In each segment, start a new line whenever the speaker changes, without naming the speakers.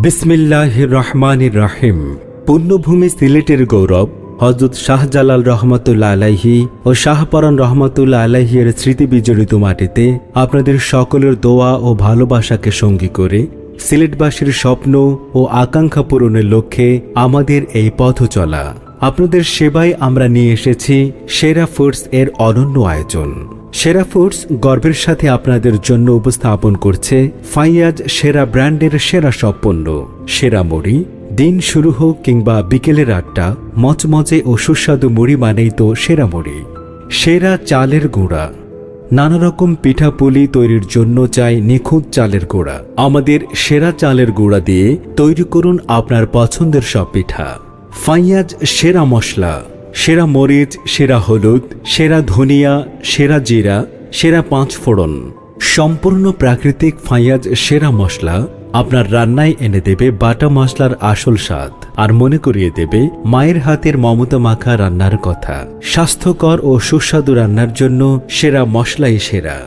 বিসমিল্লাহির রহমানির রহিম। পুণ্যভূমি সিলেটের গৌরব হযরত শাহজালাল রহমতুল্লাহ আলাইহি ও শাহপরান রহমতুল্লাহ আলাইহির স্মৃতি বিজড়িত মাটিতে আপনাদের সকলের দোয়া ও ভালোবাসাকে সঙ্গী করে সিলেটবাসীর স্বপ্ন ও আকাঙ্ক্ষা পূরণের লক্ষ্যে আমাদের এই পথ চলা। আপনাদের সেবায় আমরা নিয়ে এসেছি সেরা ফুডস এর অনন্য আয়োজন। সেরা ফুডস গর্বের সাথে আপনাদের জন্য উপস্থাপন করছে ফাইয়াজ সেরা ব্র্যান্ডের সেরা সব পণ্য। সেরা মুড়ি, দিন শুরু হোক কিংবা বিকেলের আড্ডা, মচমচে ও সুস্বাদু মুড়ি মানেই তো সেরা মুড়ি। সেরা চালের গুঁড়া, নানা রকম পিঠাপুলি তৈরির জন্য চাই নিখুঁত চালের গুঁড়া। আমাদের সেরা চালের গুঁড়া দিয়ে তৈরি করুন আপনার পছন্দের সব পিঠা। ফাইয়াজ সেরা মশলা, সেরা মরিচ, সেরা হলুদ, সেরা ধনিয়া, সেরা জিরা, সেরা পাঁচফোড়ন, সম্পূর্ণ প্রাকৃতিক ফাইয়াজ সেরা মশলা আপনার রান্নায় এনে দেবে বাটা মশলার আসল স্বাদ আর মনে করিয়ে দেবে মায়ের হাতের মমতা মাখা রান্নার কথা। স্বাস্থ্যকর ও সুস্বাদু রান্নার জন্য সেরা মশলাই সেরা।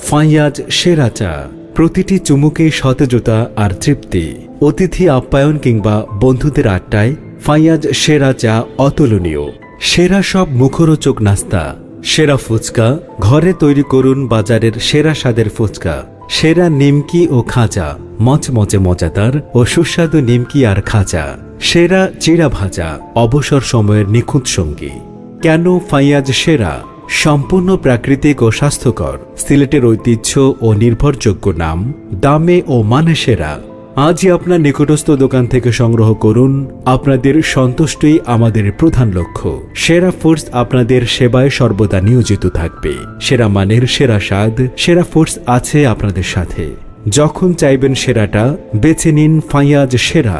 ফাইয়াজ সেরা চা, প্রতিটি চুমুকে সতেজতা আর তৃপ্তি। অতিথি আপ্যায়ন কিংবা বন্ধুদের আড্ডায় ফাইয়াজ সেরা চা অতুলনীয়। সেরা সব মুখরোচক নাস্তা, সেরা ফুচকা ঘরে তৈরি করুন বাজারের সেরা স্বাদের ফুচকা। সেরা নিমকি ও খাজা, মচমচে মজাদার ও সুস্বাদু নিমকি আর খাজা। সেরা চিড়া ভাজা, অবসর সময়ের নিখুঁত সঙ্গী। কেন ফাইয়াজ সেরা? সম্পূর্ণ প্রাকৃতিক ও স্বাস্থ্যকর, সিলেটের ঐতিহ্য ও নির্ভরযোগ্য নাম, দামে ও মানে সেরা। আজই আপনার নিকটস্থ দোকান থেকে সংগ্রহ করুন। আপনাদের সন্তুষ্টই আমাদের প্রধান লক্ষ্য। সেরা ফুডস আপনাদের সেবায় সর্বদা নিয়োজিত থাকবে। সেরা মানের সেরা স্বাদ, সেরা ফুডস আছে আপনাদের সাথে। যখন চাইবেন সেরাটা, বেছে নিন ফাইয়াজ সেরা।